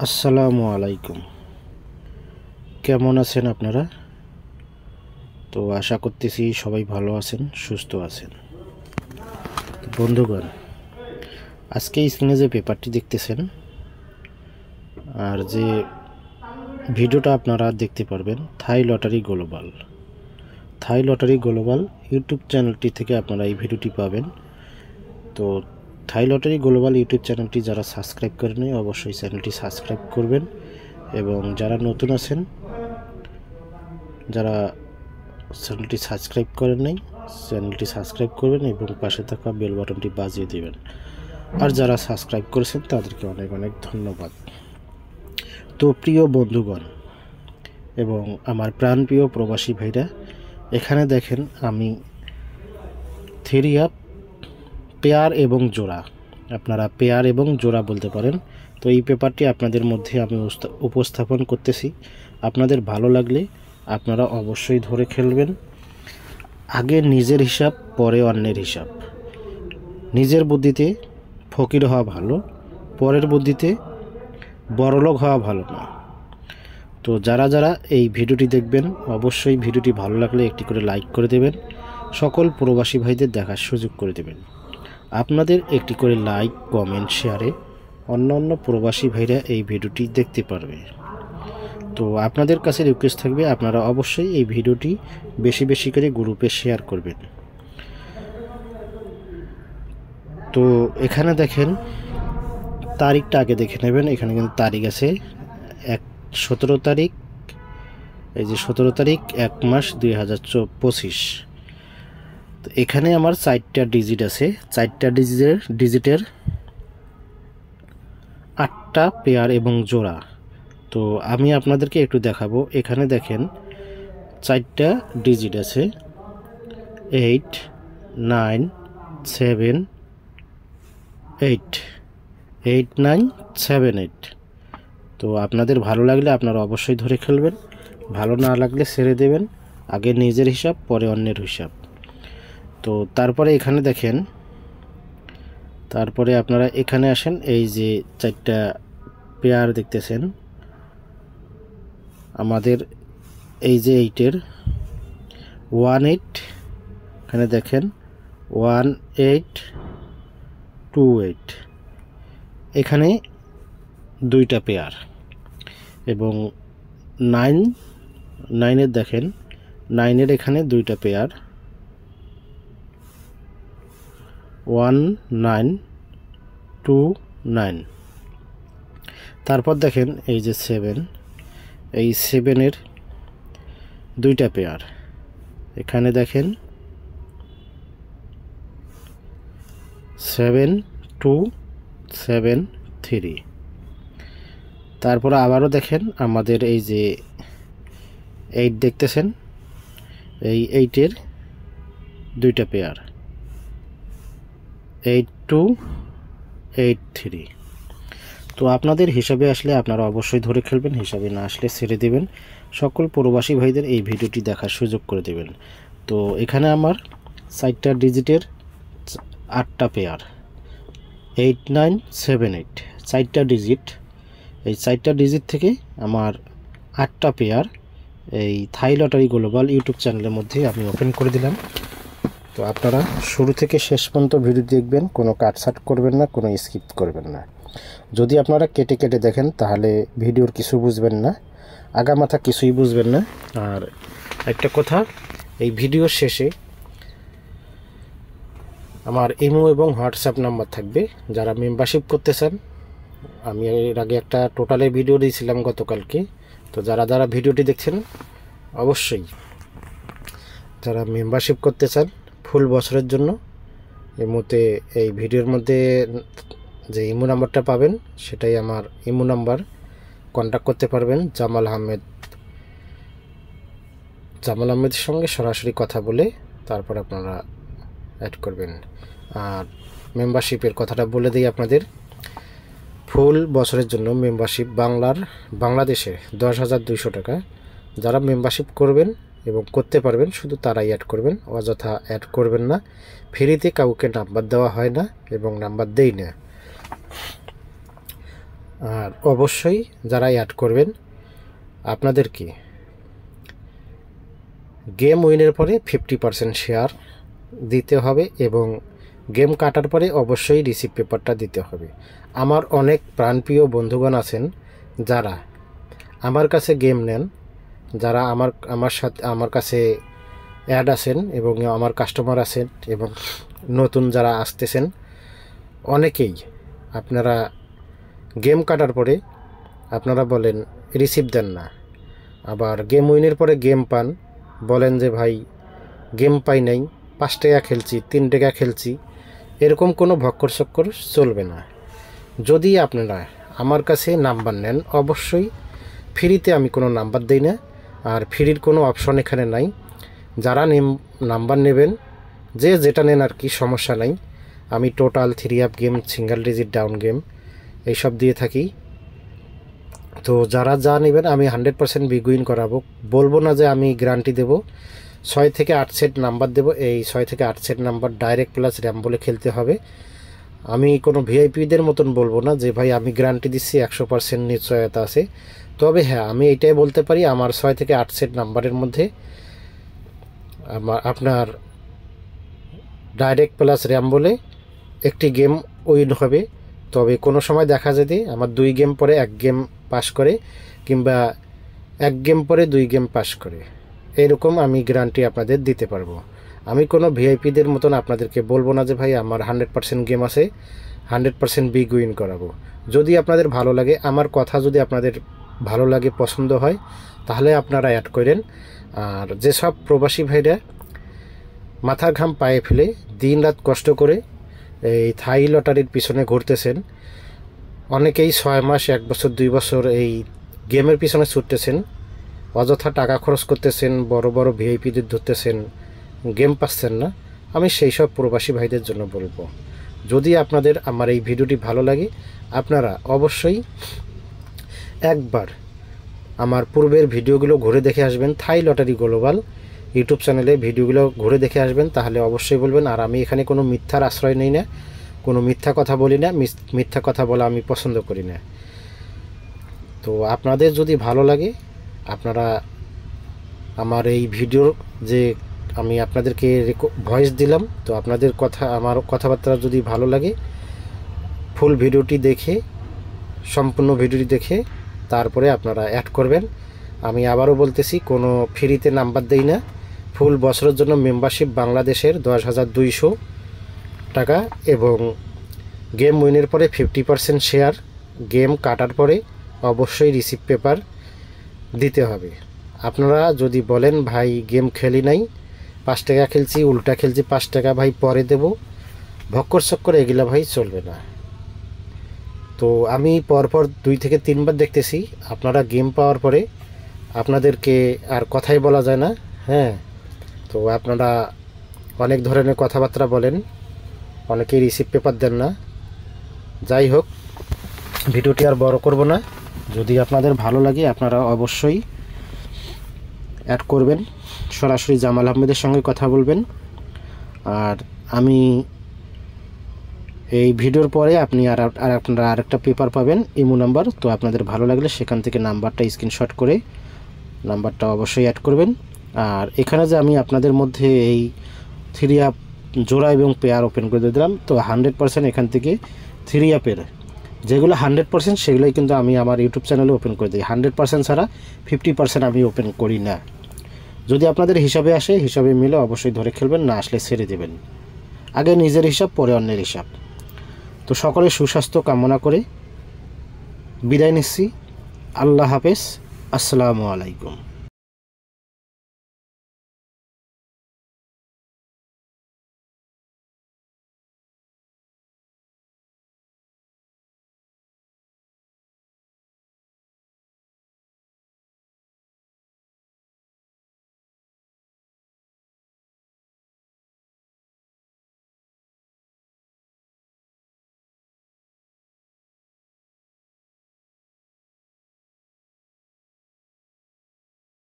আসসালামু আলাইকুম। কেমন আছেন আপনারা? তো আশা করতেছি সবাই ভালো আছেন, সুস্থ আছেন। বন্ধুগণ, আজকে স্ক্রিনে যে পেপারটি দেখতেছেন আর যে ভিডিওটা আপনারা দেখতে পারবেন, থাই লটারি গ্লোবাল ইউটিউব চ্যানেলটি থেকে আপনারা এই ভিডিওটি পাবেন। তো থাই লটারি গ্লোবাল ইউটিউব চ্যানেলটি যারা সাবস্ক্রাইব করেনি অবশ্যই চ্যানেলটি সাবস্ক্রাইব করবেন, এবং যারা নতুন আছেন, যারা চ্যানেলটি সাবস্ক্রাইব করেন নাই চ্যানেলটি সাবস্ক্রাইব করবেন এবং পাশে থাকা বেল বাটনটি বাজিয়ে দেবেন। আর যারা সাবস্ক্রাইব করেছেন তাদেরকে অনেক অনেক ধন্যবাদ। তো প্রিয় বন্ধুগণ এবং আমার প্রাণপ্রিয় প্রবাসী ভাইরা, এখানে দেখেন আমি থ্রি আপ পেয়ার এবং জোড়া, আপনারা পেয়ার এবং জোড়া বলতে পারেন। তো এই পেপারটি আপনাদের মধ্যে আমি উপস্থাপন করতেছি। আপনাদের ভালো লাগলে আপনারা অবশ্যই ধরে খেলবেন। আগে নিজের হিসাব, পরে অন্যের হিসাব। নিজের বুদ্ধিতে ফকির হওয়া ভালো, পরের বুদ্ধিতে বড়লোক হওয়া ভালো না। তো যারা যারা এই ভিডিওটি দেখবেন অবশ্যই ভিডিওটি ভালো লাগলে একটি করে লাইক করে দেবেন, সকল প্রবাসী ভাইদের দেখার সুযোগ করে দেবেন। আপনাদের একটি করে লাইক, কমেন্ট, শেয়ারে অন্য প্রবাসী ভাইরা এই ভিডিওটি দেখতে পারবে। তো আপনাদের কাছে রিকোয়েস্ট থাকবে আপনারা অবশ্যই এই ভিডিওটি বেশি বেশি করে গ্রুপে শেয়ার করবেন। তো এখানে দেখেন তারিখটা আগে দেখে নেবেন। এখানে কিন্তু তারিখ আছে 17 তারিখ, এই যে 17 তারিখ 1 মাস 2025। তো এখানে আমার 4টা ডিজিট আছে, 4টা ডিজিটের 8টা পেয়ার এবং জোড়া। তো আমি আপনাদেরকে একটু দেখাবো। এখানে দেখেন 4টা ডিজিট আছে 8 9 7 8 8 9 7 8। তো আপনাদের ভালো লাগলে আপনারা অবশ্যই ধরে খেলবেন, ভালো না লাগলে ছেড়ে দেবেন। আগে নিজের হিসাব, পরে অন্যের হিসাব। তো তারপরে এখানে দেখেন, তারপরে আপনারা এখানে আসেন, এই যে 4টা পেয়ার দেখতেছেন আমাদের, এই যে 8-এর 1 8, এখানে দেখেন 1 8 2 8, এখানে 2টা পেয়ার। এবং 9-এর দেখেন 9-এর এখানে 2টা পেয়ার 1 9 2 9। তারপর দেখেন এই যে 7, এই 7-এর 2টা পেয়ার, এখানে দেখেন 7 2 7 3। তারপর আবারও দেখেন আমাদের এই যে 8 দেখতেছেন, এই 8-এর 2টা পেয়ার 8 2 8 3। তো আপনাদের হিসাবে আসলে আপনারা অবশ্যই ধরে খেলবেন, হিসাবে না আসলে ছেড়ে দেবেন। সকল প্রবাসী ভাইদের এই ভিডিওটি দেখার সুযোগ করে দেবেন। তো এখানে আমার 4টা ডিজিটের 8টা পেয়ার 8 9 7 8, 4টা ডিজিট। এই 4টা ডিজিট থেকে আমার 8টা পেয়ার এই থাই লটারি গ্লোবাল ইউটিউব চ্যানেলের মধ্যে আমি ওপেন করে দিলাম। তো আপনারা শুরু থেকে শেষ পর্যন্ত ভিডিও দেখবেন, কোনো কাটছাট করবেন না, কোনো স্কিপ করবেন না। যদি আপনারা কেটে কেটে দেখেন তাহলে ভিডিওর কিছু বুঝবেন না, আগামাথা কিছুই বুঝবেন না। আর একটা কথা, এই ভিডিওর শেষে আমার ইমো এবং হোয়াটসঅ্যাপ নাম্বার থাকবে। যারা মেম্বারশিপ করতে চান, আমি এর আগে একটা টোটালের ভিডিও দিয়েছিলাম গতকালকে। তো যারা যারা ভিডিওটি দেখছেন অবশ্যই যারা মেম্বারশিপ করতে চান ফুল বছরের জন্য, ইমোতে এই ভিডিওর মধ্যে যে ইমো নাম্বারটা পাবেন সেটাই আমার ইমো নাম্বার। কন্ট্যাক্ট করতে পারবেন জামাল আহমেদের সঙ্গে সরাসরি কথা বলে তারপর আপনারা অ্যাড করবেন। আর মেম্বারশিপের কথাটা বলে দিই আপনাদের। ফুল বছরের জন্য মেম্বারশিপ বাংলাদেশে 10,200 টাকা। যারা মেম্বারশিপ করবেন এবং করতে পারবেন শুধু তারাই অ্যাড করবেন, অযথা অ্যাড করবেন না। ফ্রিতে কাউকে নাম্বার দেওয়া হয় না এবং নাম্বার দেই না। আর অবশ্যই যারা অ্যাড করবেন আপনাদেরকে গেম উইনের পরে 50% শেয়ার দিতে হবে এবং গেম কাটার পরে অবশ্যই রিসিভ পেপারটা দিতে হবে। আমার অনেক প্রাণপ্রিয় বন্ধুগণ আছেন যারা আমার কাছে গেম নেন, যারা আমার কাছে অ্যাড আছেন এবং আমার কাস্টমার আছেন এবং নতুন যারা আসতেছেন, অনেকেই আপনারা গেম কাটার পরে আপনারা বলেন রিসিভ দেন না, আবার গেম উইনের পরে গেম পান, বলেন যে ভাই গেম পাই নাই, 5 টাকা খেলছি, 3 টাকা খেলছি। এরকম কোনো ভক্কর চক্কর চলবে না। যদি আপনারা আমার কাছে নাম্বার নেন, অবশ্যই ফ্রিতে আমি কোনো নাম্বার দেই না, আর ফ্রির কোনো অপশন এখানে নাই। যারা নাম্বার নেবেন, যে যেটা নেন আর কি, সমস্যা নাই। আমি total 3 up game, single digit down game এইসব দিয়ে থাকি। তো যারা যা নেবেন আমি 100% বিগ উইন করাবো। বলবো না যে আমি গ্যারান্টি দেবো 6 থেকে 8 সেট নাম্বার দেবো, এই 6 থেকে 8 set number direct plus RAM বলে খেলতে হবে। আমি কোনো ভিআইপিদের মতন বলবো না যে ভাই আমি গ্যারান্টি দিচ্ছি 100% নিশ্চয়তা আছে। তবে হ্যাঁ, আমি এটাই বলতে পারি আমার 6 থেকে 8 সেট নাম্বারের মধ্যে আপনার ডাইরেক্ট প্লাস র্যাম বলে একটি গেম উইন হবে। তবে কোনো সময় দেখা যায় যে আমার 2 গেম পরে 1 গেম পাস করে, কিংবা 1 গেম পরে 2 গেম পাস করে, এরকম আমি গ্যারান্টি আপনাদের দিতে পারবো। আমি কোনো ভিআইপিদের মতন আপনাদেরকে বলবো না যে ভাই আমার 100% গেম আছে, 100% বিগ উইন করাবো। যদি আপনাদের ভালো লাগে, আমার কথা যদি আপনাদের ভালো লাগে, পছন্দ হয়, তাহলে আপনারা অ্যাড করেন। আর যেসব প্রবাসী ভাইরা মাথার ঘাম পায়ে ফেলে দিন রাত কষ্ট করে এই থাই লটারির পিছনে ঘুরতেছেন, অনেকেই 6 মাস, 1 বছর, 2 বছর এই গেমের পিছনে ছুটতেছেন, অযথা টাকা খরচ করতেছেন, বড় বড় ভিআইপিদের ধরতেছেন, গেম পাচ্ছেন না। আমি সেই সব প্রবাসী ভাইদের জন্য বলবো, যদি আপনাদের আমার এই ভিডিওটি ভালো লাগে, আপনারা অবশ্যই একবার আমার পূর্বের ভিডিওগুলো ঘুরে দেখে আসবেন। থাই লটারি গ্লোবাল ইউটিউব চ্যানেলে ভিডিওগুলো ঘুরে দেখে আসবেন, তাহলে অবশ্যই বলবেন। আর আমি এখানে কোনো মিথ্যার আশ্রয় নেই না, কোনো মিথ্যা কথা বলি না, মিথ্যা কথা বলা আমি পছন্দ করি না। তো আপনাদের যদি ভালো লাগে, আপনারা আমার এই ভিডিওর যে আমি আপনাদেরকে ভয়েস দিলাম, তো আপনাদের কথা, আমার কথাবার্তা যদি ভালো লাগে, ফুল ভিডিওটি দেখে, সম্পূর্ণ ভিডিওটি দেখে তারপরে আপনারা অ্যাড করবেন। আমি আবারও বলতেছি, কোনো ফ্রিতে নাম্বার দেই না। ফুল বছরের জন্য মেম্বারশিপ বাংলাদেশের 10,200 টাকা এবং গেম উইনের পরে 50% শেয়ার, গেম কাটার পরে অবশ্যই রিসিভ পেপার দিতে হবে। আপনারা যদি বলেন ভাই গেম খেলি নাই, 5 টাকা খেলছি, উল্টা খেলছি, 5 টাকা ভাই পরে দেব, ভক্কর চক্কর এগুলা ভাই চলবে না। তো আমি পরপর 2 থেকে 3 বার দেখতেছি, আপনারা গেম পাওয়ার পরে আপনাদেরকে আর কথাই বলা যায় না। হ্যাঁ, তো আপনারা অনেক ধরনের কথাবার্তা বলেন, অনেকেই রিসিভ পেপার দেন না। যাই হোক, ভিডিওটি আর বড় করব না। যদি আপনাদের ভালো লাগে, আপনারা অবশ্যই অ্যাড করবেন, সরাসরি জামাল আহমেদের সঙ্গে কথা বলবেন। আর আমি এই ভিডিওর পরে আপনি আপনারা আরেকটা পেপার পাবেন, ইমো নাম্বার। তো আপনাদের ভালো লাগলে সেখান থেকে নাম্বারটা স্ক্রিনশট করে নাম্বারটা অবশ্যই অ্যাড করবেন। আর এখানে যে আমি আপনাদের মধ্যে এই 3 আপ জোড়া এবং পেয়ার ওপেন করে দিলাম, তো 100% এখান থেকে 3 আপের যেগুলো 100% সেগুলোই কিন্তু আমি আমার ইউটিউব চ্যানেলে ওপেন করে দিই। 100% ছাড়া 50% আমি ওপেন করি না। যদি আপনাদের হিসাবে আসে, হিসাবে মিলে অবশ্যই ধরে খেলবেন, না আসলে ছেড়ে দেবেন। আগে নিজের হিসাব, পরে অন্যের হিসাব। তো সকলের সুস্বাস্থ্য কামনা করে বিদায় নিচ্ছি। আল্লাহ হাফেজ, আসসালামু আলাইকুম।